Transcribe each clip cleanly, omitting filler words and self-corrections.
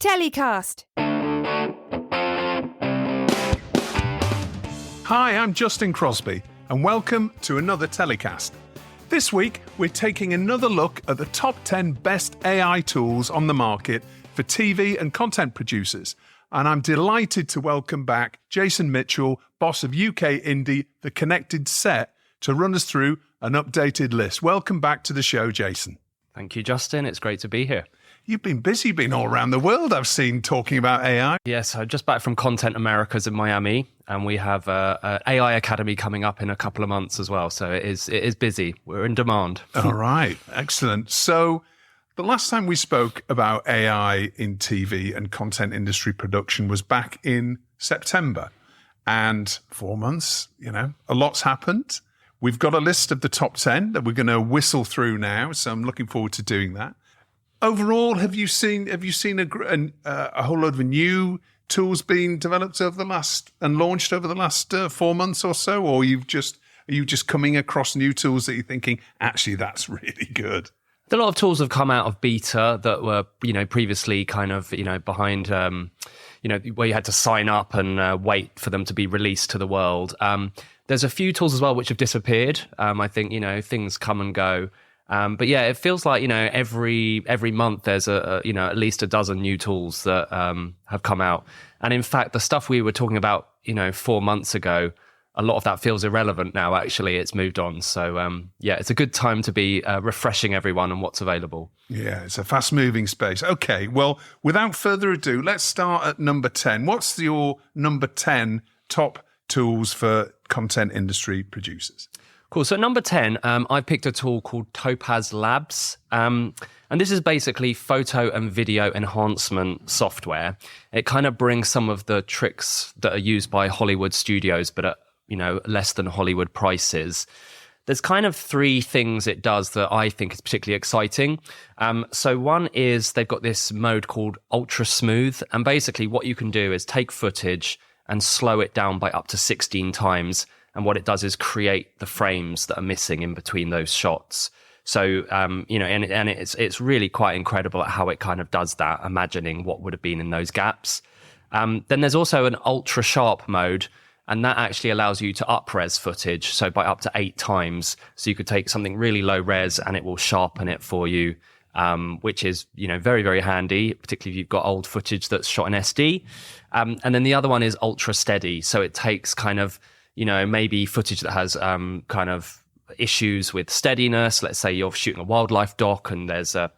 Telecast. Hi, I'm Justin Crosby, and welcome to another Telecast. This week, we're taking another look at the top 10 best AI tools on the market for TV and content producers. And I'm delighted to welcome back Jason Mitchell, boss of UK Indie, The Connected Set, to run us through an updated list. Welcome back to the show, Jason. Thank you, Justin. It's great to be here. You've been busy, been all around the world, I've seen, talking about AI. Yes, I'm just back from Content Americas in Miami, and we have an AI Academy coming up in a couple of months as well. So it is busy. We're in demand. All right, excellent. So the last time we spoke about AI in TV and content industry production was back in September. And 4 months, a lot's happened. We've got a list of the top 10 that we're going to whistle through now. So I'm looking forward to doing that. Overall, have you seen a whole load of new tools being developed over the last and launched over the last 4 months or so? Or are you just coming across new tools that you're thinking, actually, that's really good? A lot of tools have come out of beta that were, previously kind of, behind, where you had to sign up and wait for them to be released to the world. There's a few tools as well which have disappeared. I think, things come and go. But yeah, it feels like, every month there's at least a dozen new tools that have come out. And in fact, the stuff we were talking about, 4 months ago, a lot of that feels irrelevant now. Actually, it's moved on. So it's a good time to be refreshing everyone on what's available. Yeah, it's a fast moving space. Okay, well, without further ado, let's start at number 10. What's your number 10 top tools for content industry producers? Cool. So number 10, I picked a tool called Topaz Labs. And this is basically photo and video enhancement software. It kind of brings some of the tricks that are used by Hollywood studios, but at, less than Hollywood prices. There's kind of three things it does that I think is particularly exciting. So one is they've got this mode called Ultra Smooth. And basically what you can do is take footage and slow it down by up to 16 times. And what it does is create the frames that are missing in between those shots. So, and it's really quite incredible at how it kind of does that, imagining what would have been in those gaps. Then there's also an ultra sharp mode, and that actually allows you to up-res footage, so by up to 8 times. So you could take something really low res and it will sharpen it for you, which is, very, very handy, particularly if you've got old footage that's shot in SD. And then the other one is ultra steady. So it takes kind of, maybe footage that has kind of issues with steadiness. Let's say you're shooting a wildlife doc and there's a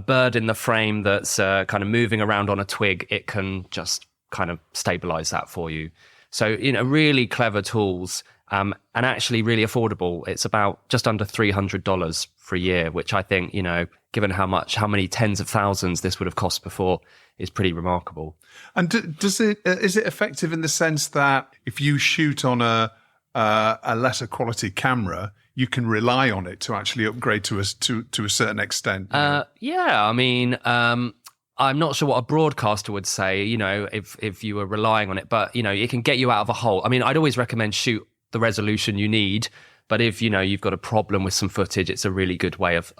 bird in the frame that's kind of moving around on a twig. It can just kind of stabilize that for you. So, really clever tools and actually really affordable. It's about just under $300 for a year, which I think, given how many tens of thousands this would have cost before, is pretty remarkable. And is it effective in the sense that if you shoot on a lesser quality camera, you can rely on it to actually upgrade to a certain extent? Yeah, I mean, I'm not sure what a broadcaster would say, if you were relying on it, but, it can get you out of a hole. I mean, I'd always recommend shoot the resolution you need. But if, you've got a problem with some footage, it's a really good way of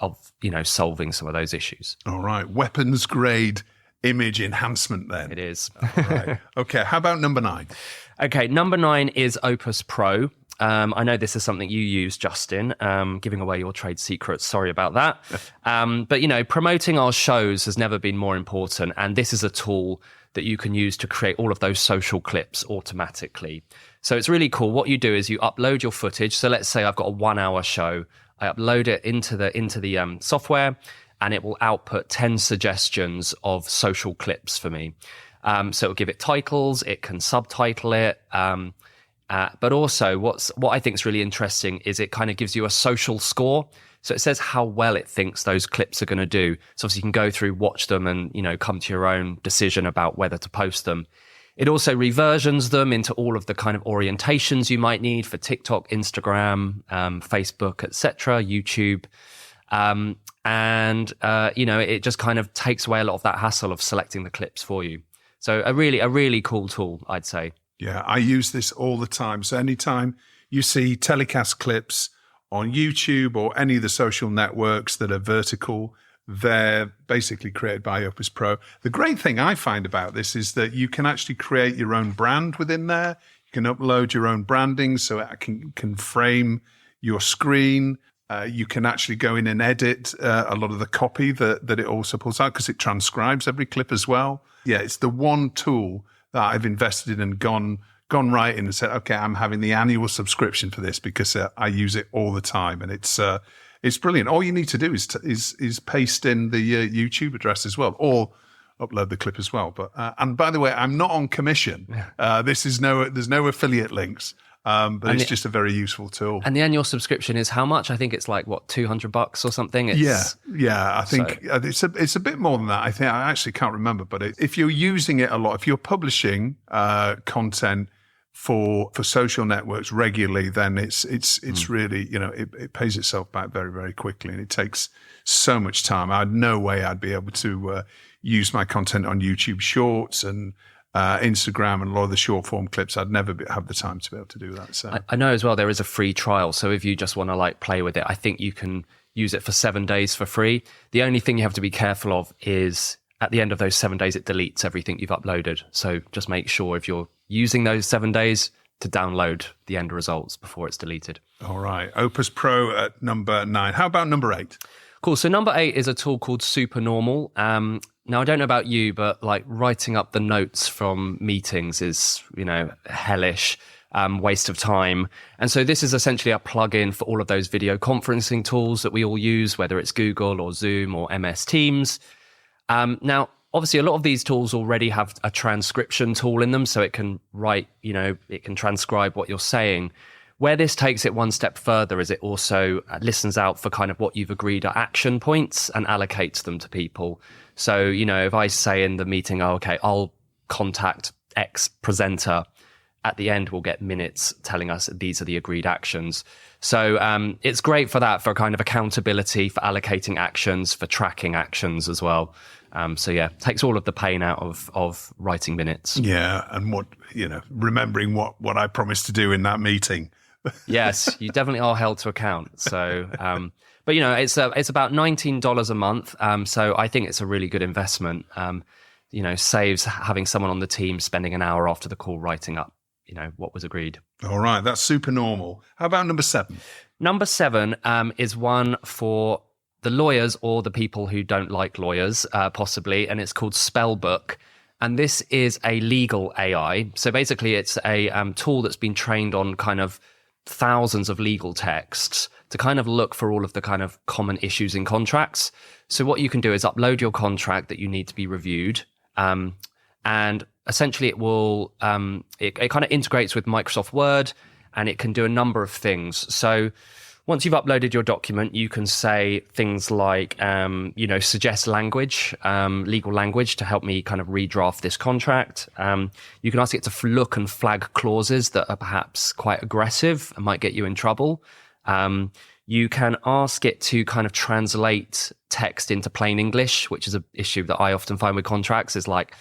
solving some of those issues. All right. Weapons grade image enhancement then. It is. All right. Okay. How about number 9? Okay. Number 9 is Opus Pro. I know this is something you use, Justin, giving away your trade secrets. Sorry about that. But, promoting our shows has never been more important. And this is a tool that you can use to create all of those social clips automatically. So it's really cool. What you do is you upload your footage. So let's say I've got a 1-hour show. I upload it into the software, and it will output 10 suggestions of social clips for me. So it'll give it titles. It can subtitle it. But also what I think is really interesting is it kind of gives you a social score. So it says how well it thinks those clips are going to do. So obviously you can go through, watch them and, come to your own decision about whether to post them. It also reversions them into all of the kind of orientations you might need for TikTok, Instagram, Facebook, etc., YouTube. It just kind of takes away a lot of that hassle of selecting the clips for you. So a really cool tool, I'd say. Yeah, I use this all the time. So anytime you see telecast clips on YouTube or any of the social networks that are vertical, They're basically created by Opus Pro. The great thing I find about this is that you can actually create your own brand within there. You can upload your own branding so it can frame your screen. You can actually go in and edit a lot of the copy that it also pulls out because it transcribes every clip as well. Yeah, it's the one tool that I've invested in and gone right in and said, okay, I'm having the annual subscription for this because I use it all the time, and it's brilliant. All you need to do is paste in the YouTube address as well, or upload the clip as well. But and by the way, I'm not on commission. There's no affiliate links. But it's just a very useful tool. And the annual subscription is how much? I think it's like what, $200 or something. Yeah. I think it's a bit more than that. I actually can't remember. But if you're using it a lot, if you're publishing content for social networks regularly, then it's really, it pays itself back very, very quickly, and it takes so much time. I had no way I'd be able to use my content on YouTube Shorts and Instagram and a lot of the short form clips. I'd never have the time to be able to do that. So I know as well there is a free trial. So if you just want to play with it, I think you can use it for 7 days for free. The only thing you have to be careful of is at the end of those 7 days, it deletes everything you've uploaded. So just make sure if you're using those 7 days to download the end results before it's deleted. All right. Opus Pro at number 9. How about number 8? Cool. So number 8 is a tool called Supernormal. Now, I don't know about you, but writing up the notes from meetings is, hellish, waste of time. And so this is essentially a plugin for all of those video conferencing tools that we all use, whether it's Google or Zoom or MS Teams. Now, obviously, a lot of these tools already have a transcription tool in them, so it can write, it can transcribe what you're saying. Where this takes it one step further is it also listens out for kind of what you've agreed are action points and allocates them to people. So, if I say in the meeting, I'll contact X presenter, at the end we'll get minutes telling us these are the agreed actions. So it's great for that, for kind of accountability, for allocating actions, for tracking actions as well. Takes all of the pain out of writing minutes. Yeah, and remembering what I promised to do in that meeting. Yes, you definitely are held to account. So, but it's about $19 a month. So I think it's a really good investment. Saves having someone on the team spending an hour after the call writing up, what was agreed. All right, that's Supernormal. How about number 7? Number 7 is one for the lawyers or the people who don't like lawyers, possibly, and it's called Spellbook. And this is a legal AI. So basically, it's a tool that's been trained on kind of thousands of legal texts to kind of look for all of the kind of common issues in contracts. So what you can do is upload your contract that you need to be reviewed. And essentially it will, it kind of integrates with Microsoft Word, and it can do a number of things. So once you've uploaded your document, you can say things like, suggest language, legal language to help me kind of redraft this contract. You can ask it to look and flag clauses that are perhaps quite aggressive and might get you in trouble. You can ask it to kind of translate text into plain English, which is an issue that I often find with contracts, is like,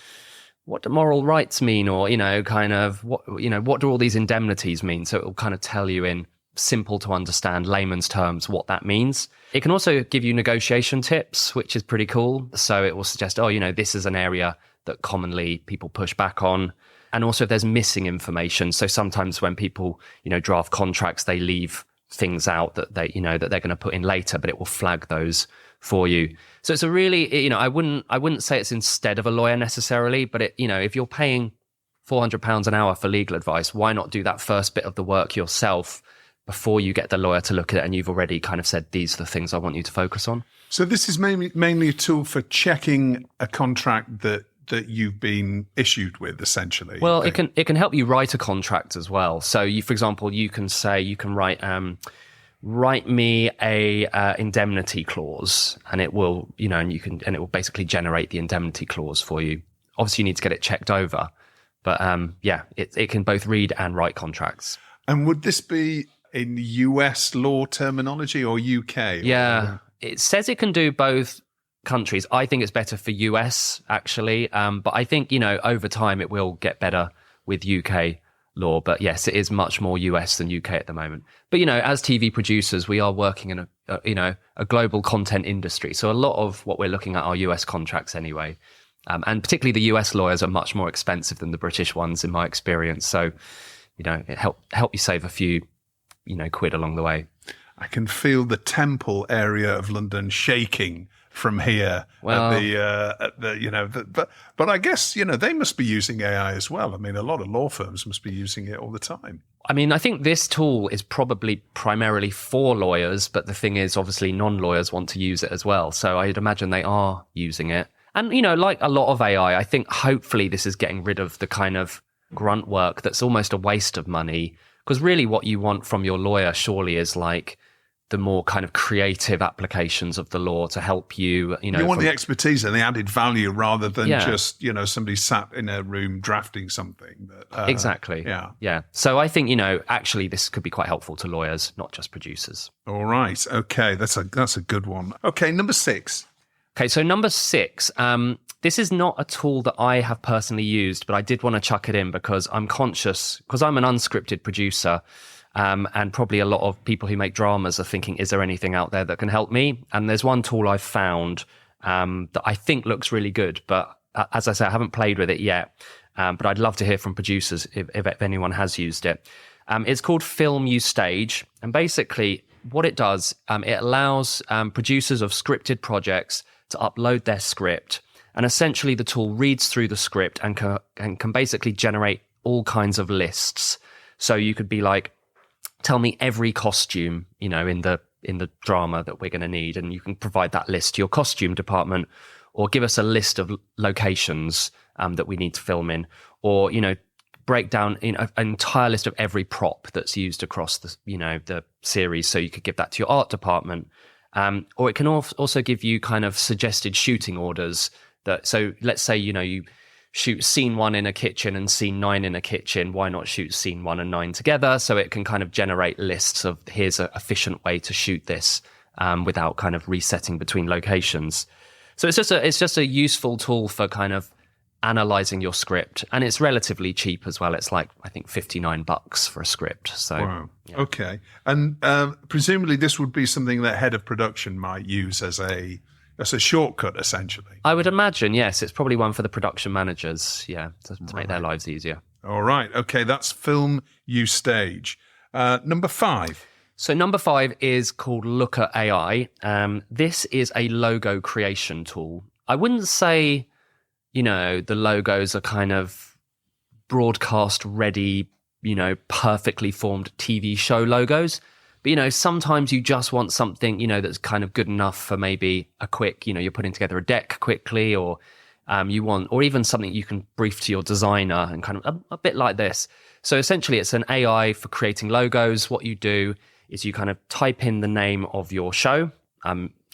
what do moral rights mean? Or, what do all these indemnities mean? So it will kind of tell you in simple to understand layman's terms what that means. It can also give you negotiation tips, which is pretty cool. So it will suggest, this is an area that commonly people push back on. And also if there's missing information. So sometimes when people, draft contracts, they leave things out that they, that they're going to put in later, but it will flag those for you. So it's a really, I wouldn't say it's instead of a lawyer necessarily, but if you're paying £400 an hour for legal advice, why not do that first bit of the work yourself before you get the lawyer to look at it, and you've already kind of said, these are the things I want you to focus on? So this is mainly a tool for checking a contract that you've been issued with, essentially. Well, it can help you write a contract as well. So for example, you can write me a indemnity clause, and it will, it will basically generate the indemnity clause for you. Obviously, you need to get it checked over, but it can both read and write contracts. And would this be in US law terminology or UK? Yeah, it says it can do both countries. I think it's better for US, actually. But I think, over time it will get better with UK law. But yes, it is much more US than UK at the moment. But, as TV producers, we are working in a global content industry. So a lot of what we're looking at are US contracts anyway. And particularly the US lawyers are much more expensive than the British ones in my experience. So, it help you save a few, quid along the way. I can feel the Temple area of London shaking from here. Well, but I guess, they must be using AI as well. I mean, a lot of law firms must be using it all the time. I mean, I think this tool is probably primarily for lawyers, but the thing is, obviously, non-lawyers want to use it as well. So I'd imagine they are using it. And, like a lot of AI, I think hopefully this is getting rid of the kind of grunt work that's almost a waste of money. Because really what you want from your lawyer surely is like the more kind of creative applications of the law to help you, You want the expertise and the added value rather than just, somebody sat in a room drafting something. Exactly. Yeah. So I think, actually this could be quite helpful to lawyers, not just producers. All right. Okay. That's a good one. Okay. Number 6. Okay. So number 6, this is not a tool that I have personally used, but I did want to chuck it in because I'm conscious, because I'm an unscripted producer. And probably a lot of people who make dramas are thinking, is there anything out there that can help me? And there's one tool I've found that I think looks really good. But as I say, I haven't played with it yet. But I'd love to hear from producers if anyone has used it. It's called Film You Stage. And basically what it does, it allows producers of scripted projects to upload their script. And essentially the tool reads through the script and can basically generate all kinds of lists. So you could be like, tell me every costume, in the drama that we're going to need. And you can provide that list to your costume department, or give us a list of locations that we need to film in, or, break down an entire list of every prop that's used across the series. So you could give that to your art department. Or it can also give you kind of suggested shooting orders so let's say, you shoot scene 1 in a kitchen and scene 9 in a kitchen. Why not shoot scene 1 and 9 together? So it can kind of generate lists of here's an efficient way to shoot this without kind of resetting between locations. So it's just a useful tool for kind of analyzing your script, and it's relatively cheap as well. It's like I think $59 for a script. So wow. Yeah. Okay, and presumably this would be something that head of production might use as a shortcut, essentially. I would imagine, yes. It's probably one for the production managers, to make their lives easier. All right. Okay, that's Film You Stage. Number 5. So number 5 is called Looker AI. This is a logo creation tool. I wouldn't say, the logos are kind of broadcast ready, perfectly formed TV show logos. But, sometimes you just want something, that's kind of good enough for maybe a quick, you're putting together a deck quickly, or or even something you can brief to your designer and kind of a bit like this. So essentially it's an AI for creating logos. What you do is you kind of type in the name of your show,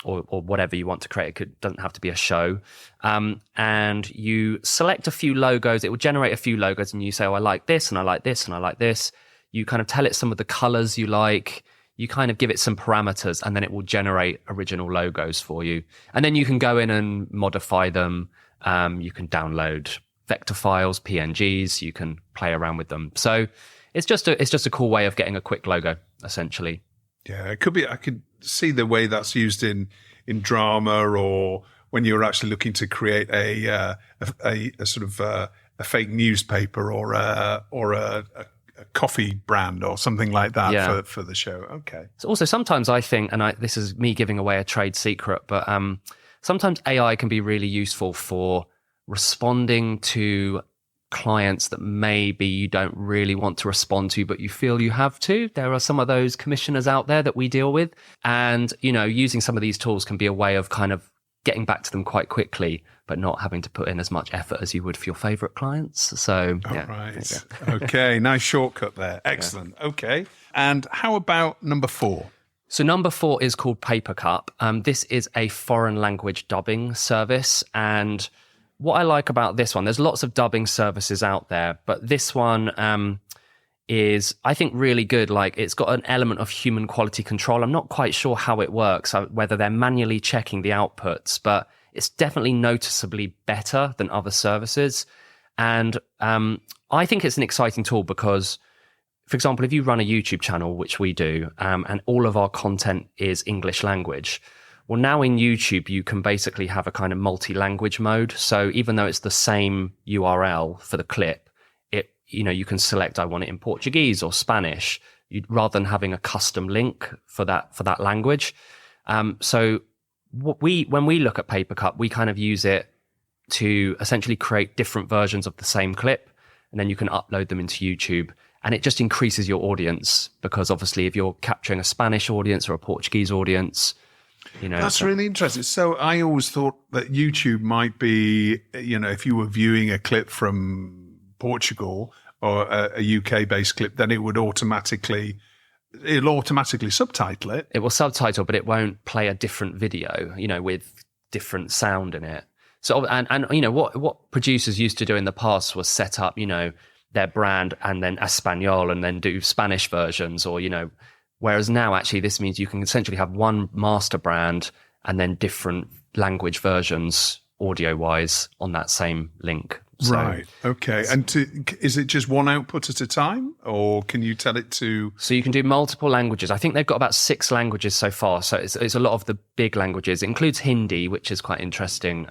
or whatever you want to create. It doesn't have to be a show. And you select a few logos. It will generate a few logos and you say, oh, I like this and I like this and I like this. You kind of tell it some of the colors you like. You kind of give it some parameters and then it will generate original logos for you. And then you can go in and modify them. You can download vector files, PNGs. You can play around with them. So it's just a cool way of getting a quick logo, essentially. Yeah, it could be. I could see the way that's used in drama, or when you're actually looking to create a sort of a fake newspaper or a coffee brand or something like that for the show. Okay. So also sometimes I think, and this is me giving away a trade secret, but sometimes AI can be really useful for responding to clients that maybe you don't really want to respond to, but you feel you have to. There are some of those commissioners out there that we deal with. And, using some of these tools can be a way of kind of getting back to them quite quickly, but not having to put in as much effort as you would for your favorite clients. So, right. Okay. Nice shortcut there. Excellent. Yeah. Okay. And how about number 4? So number 4 is called Papercup. This is a foreign language dubbing service. And what I like about this one, there's lots of dubbing services out there, but this one is, I think, really good. Like, it's got an element of human quality control. I'm not quite sure how it works, whether they're manually checking the outputs, but it's definitely noticeably better than other services. And I think it's an exciting tool because, for example, if you run a YouTube channel, which we do, and all of our content is English language, well, now in YouTube, you can basically have a kind of multi-language mode. So even though it's the same URL for the clip, you can select, I want it in Portuguese or Spanish, rather than having a custom link for that language. So when we look at Papercup, we kind of use it to essentially create different versions of the same clip, and then you can upload them into YouTube. And it just increases your audience because obviously if you're capturing a Spanish audience or a Portuguese audience, That's really interesting. So I always thought that YouTube might be, if you were viewing a clip from Portugal or a UK-based clip, then it'll automatically subtitle it. It will subtitle, but it won't play a different video, with different sound in it. So, and what producers used to do in the past was set up, their brand and then Espanol and then do Spanish versions or, whereas now actually this means you can essentially have one master brand and then different language versions audio-wise on that same link. So, right. Okay. And is it just one output at a time, or can you tell it to? So you can do multiple languages. I think they've got about 6 languages so far. So it's a lot of the big languages. It includes Hindi, which is quite interesting.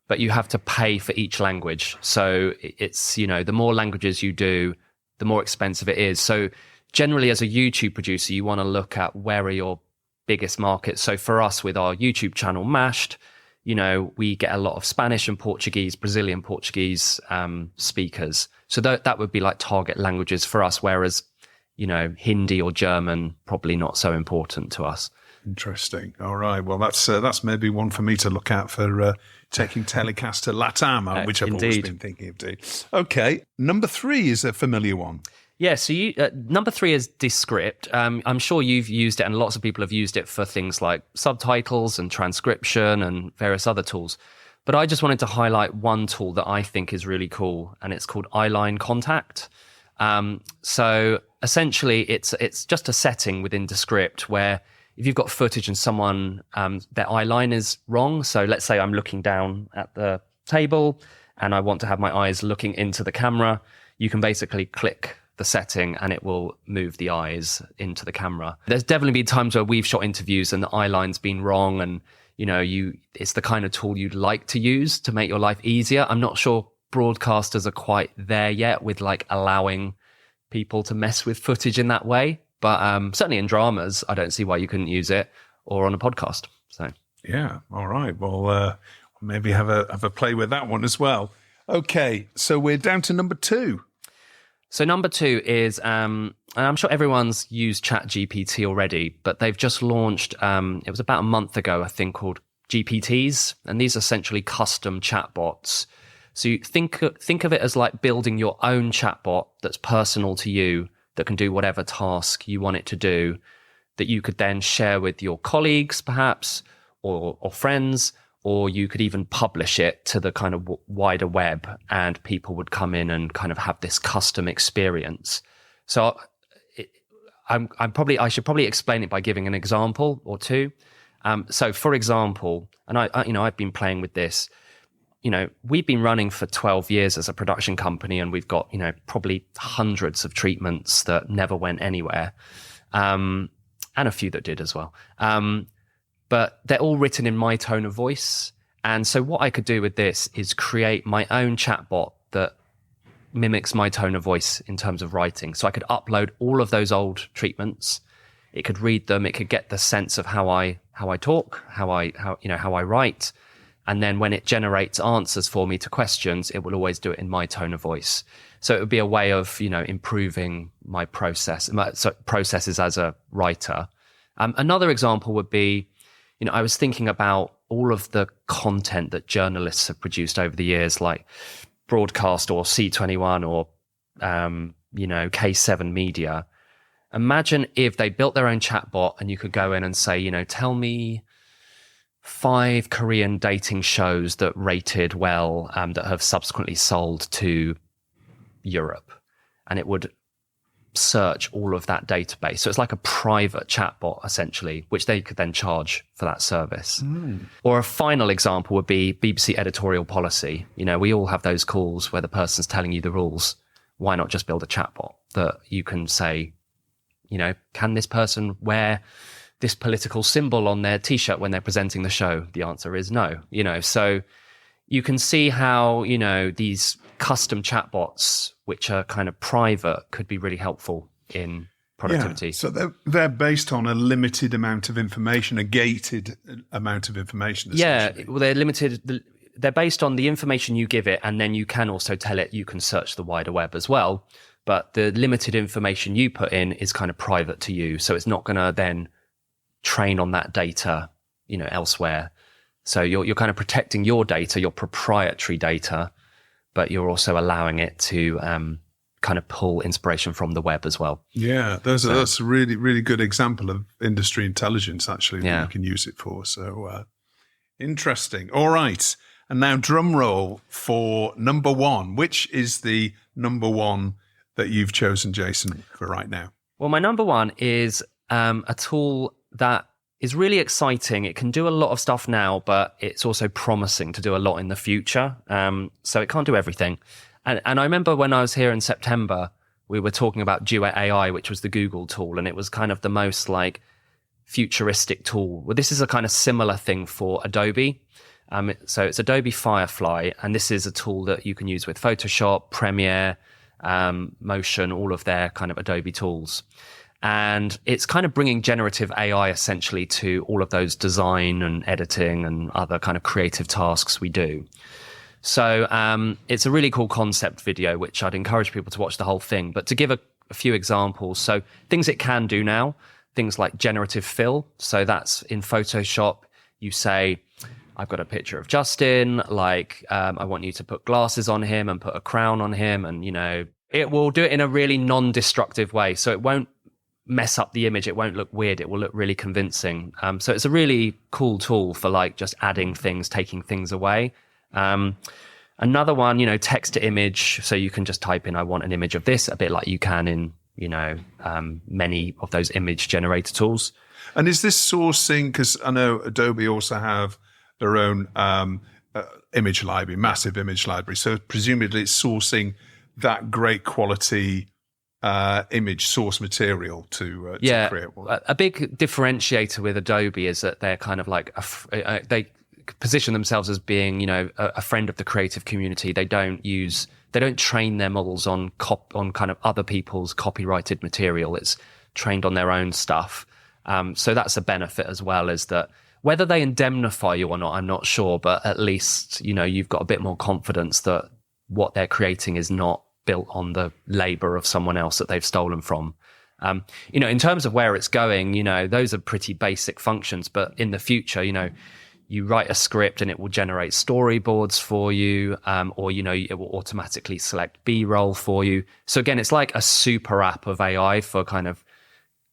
But you have to pay for each language. So it's, the more languages you do, the more expensive it is. So generally as a YouTube producer, you want to look at where are your biggest markets. So for us with our YouTube channel, Mashed, we get a lot of Spanish and Portuguese, Brazilian Portuguese speakers. So that would be like target languages for us, whereas, Hindi or German, probably not so important to us. Interesting. All right. Well, that's maybe one for me to look at for taking Telecast to LATAM, which I've always been thinking of doing. Okay. Number 3 is a familiar one. Yeah, so number 3 is Descript. I'm sure you've used it and lots of people have used it for things like subtitles and transcription and various other tools. But I just wanted to highlight one tool that I think is really cool, and it's called Eyeline Contact. So essentially it's just a setting within Descript where if you've got footage and someone, their eye line is wrong. So let's say I'm looking down at the table and I want to have my eyes looking into the camera. You can basically click the setting and it will move the eyes into the camera. There's definitely been times where we've shot interviews and the eye line's been wrong, and it's the kind of tool you'd like to use to make your life easier. I'm not sure broadcasters are quite there yet with like allowing people to mess with footage in that way, but certainly in dramas, I don't see why you couldn't use it, or on a podcast. So yeah, all right. Well, maybe have a play with that one as well. Okay, so we're down to number 2. So number 2 is, and I'm sure everyone's used ChatGPT already, but they've just launched, it was about a month ago, I think, called GPTs. And these are essentially custom chatbots. So you think of it as like building your own chatbot that's personal to you, that can do whatever task you want it to do, that you could then share with your colleagues, perhaps, or friends, or you could even publish it to the kind of wider web and people would come in and kind of have this custom experience. So I should probably explain it by giving an example or two. So for example, and I've been playing with this, we've been running for 12 years as a production company, and we've got, probably hundreds of treatments that never went anywhere. And a few that did as well. But they're all written in my tone of voice. And so what I could do with this is create my own chatbot that mimics my tone of voice in terms of writing. So I could upload all of those old treatments. It could read them. It could get the sense of how I talk, how I write. And then when it generates answers for me to questions, it will always do it in my tone of voice. So it would be a way of, improving my processes as a writer. Another example would be, I was thinking about all of the content that journalists have produced over the years, like Broadcast or C21 or, K7 Media. Imagine if they built their own chatbot and you could go in and say, tell me 5 Korean dating shows that rated well, that have subsequently sold to Europe. And it would search all of that database. So it's like a private chatbot, essentially, which they could then charge for that service. Or a final example would be BBC editorial policy. You know, we all have those calls where the person's telling you the rules. Why not just build a chatbot that you can say, you know, can this person wear this political symbol on their T-shirt when they're presenting the show? The answer is no. You know, so you can see how, you know, these custom chatbots, which are kind of private, could be really helpful in productivity. Yeah, so they're based on a limited amount of information, a gated amount of information. Yeah, well, they're limited. They're based on the information you give it, and then you can also tell it you can search the wider web as well. But the limited information you put in is kind of private to you, so it's not going to then train on that data, you know, elsewhere. So you're kind of protecting your data, your proprietary data, but you're also allowing it to kind of pull inspiration from the web as well. Yeah, that's a really, really good example of industry intelligence, actually, that you can use it for. So interesting. All right. And now drum roll for number one. Which is the number one that you've chosen, Jason, for right now? Well, my number one is a tool that is really exciting. It can do a lot of stuff now, but it's also promising to do a lot in the future. So it can't do everything. And I remember when I was here in September, we were talking about Duet AI, which was the Google tool, and it was kind of the most like futuristic tool. Well, this is a kind of similar thing for Adobe. So it's Adobe Firefly, and this is a tool that you can use with Photoshop, Premiere, Motion, all of their kind of Adobe tools. And it's kind of bringing generative AI essentially to all of those design and editing and other kind of creative tasks we do. So it's a really cool concept video, which I'd encourage people to watch the whole thing. But to give a few examples, so things it can do now, things like generative fill. So that's in Photoshop, you say, I've got a picture of Justin, like I want you to put glasses on him and put a crown on him. And, you know, it will do it in a really non-destructive way. So it won't mess up the image. It won't look weird. It will look really convincing. So it's a really cool tool for like just adding things, taking things away. Another one, you know, text to image. So you can just type in, I want an image of this, a bit like you can in, you know, many of those image generator tools. And is this sourcing, because I know Adobe also have their own image library, massive image library. So presumably it's sourcing that great quality image source material to create one. A big differentiator with Adobe is that they're kind of like they position themselves as being, you know, a friend of the creative community. They don't train their models on kind of other people's copyrighted material. It's trained on their own stuff. So that's a benefit as well, is that whether they indemnify you or not, I'm not sure, but at least, you know, you've got a bit more confidence that what they're creating is not built on the labor of someone else that they've stolen from. You know, in terms of where it's going, you know, those are pretty basic functions, but in the future, you know, you write a script and it will generate storyboards for you, or, you know, it will automatically select B-roll for you. So again, it's like a super app of AI for kind of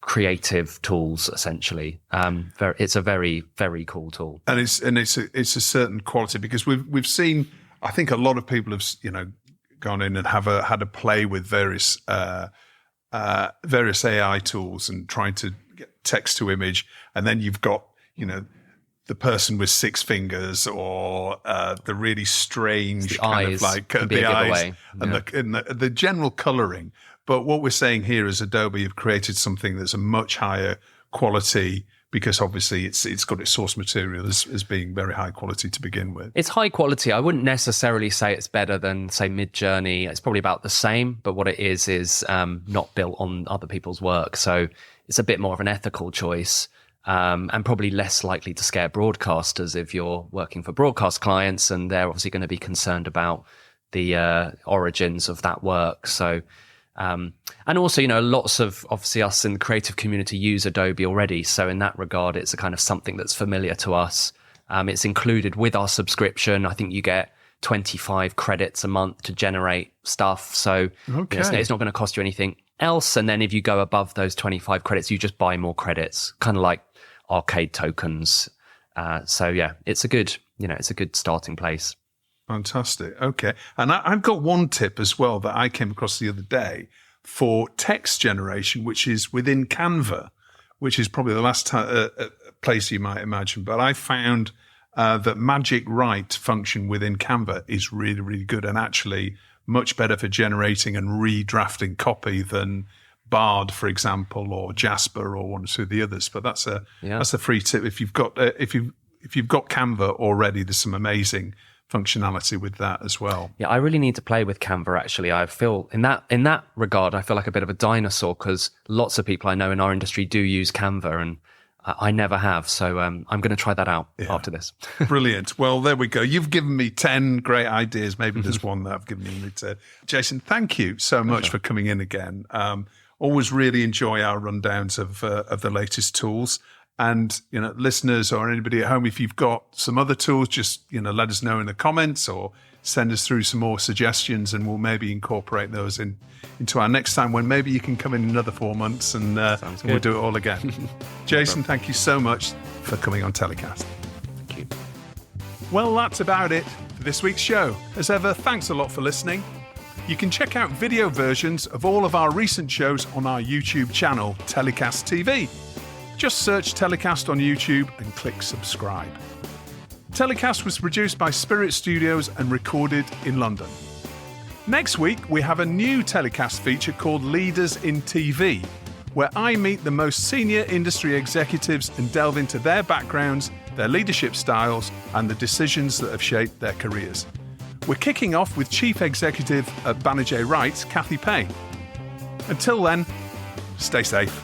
creative tools, essentially. It's a very, very cool tool. And it's a certain quality, because we've seen, I think a lot of people have, you know, gone in and had a play with various AI tools and trying to get text to image, and then you've got, you know, the person with six fingers, or the really strange kind of like the eyes and the general coloring. But what we're saying here is Adobe have created something that's a much higher quality, because obviously it's got its source material as being very high quality to begin with. It's high quality. I wouldn't necessarily say it's better than, say, Midjourney. It's probably about the same, but what it is not built on other people's work. So it's a bit more of an ethical choice, and probably less likely to scare broadcasters if you're working for broadcast clients, and they're obviously going to be concerned about the origins of that work. So and also, you know, lots of obviously us in the creative community use Adobe already. So in that regard, it's a kind of something that's familiar to us. It's included with our subscription. I think you get 25 credits a month to generate stuff. So you know, it's not going to cost you anything else. And then if you go above those 25 credits, you just buy more credits, kind of like arcade tokens. So yeah, it's a good starting place. Fantastic. Okay. And I've got one tip as well that I came across the other day for text generation, which is within Canva, which is probably the last place you might imagine. But I found that Magic Write function within Canva is really, really good, and actually much better for generating and redrafting copy than Bard, for example, or Jasper, or one or two of the others. But that's a free tip. If you've got Canva already, there's some amazing functionality with that as well. Yeah, I really need to play with Canva. Actually, I feel in that regard, I feel like a bit of a dinosaur, because lots of people I know in our industry do use Canva, and I never have. So I'm going to try that out after this. Brilliant. Well, there we go. You've given me 10 great ideas. Maybe there's one that I've given you to. Jason, thank you so much for coming in again. Always really enjoy our rundowns of the latest tools. And, listeners or anybody at home, if you've got some other tools, just, let us know in the comments or send us through some more suggestions, and we'll maybe incorporate those into our next time, when maybe you can come in another 4 months and we'll do it all again. Jason, thank you so much for coming on Telecast. Thank you. Well, that's about it for this week's show. As ever, thanks a lot for listening. You can check out video versions of all of our recent shows on our YouTube channel, Telecast TV. Just search Telecast on YouTube and click subscribe. Telecast was produced by Spirit Studios and recorded in London. Next week, we have a new Telecast feature called Leaders in TV, where I meet the most senior industry executives and delve into their backgrounds, their leadership styles, and the decisions that have shaped their careers. We're kicking off with Chief Executive at Banijay Wright, Kathy Payne. Until then, stay safe.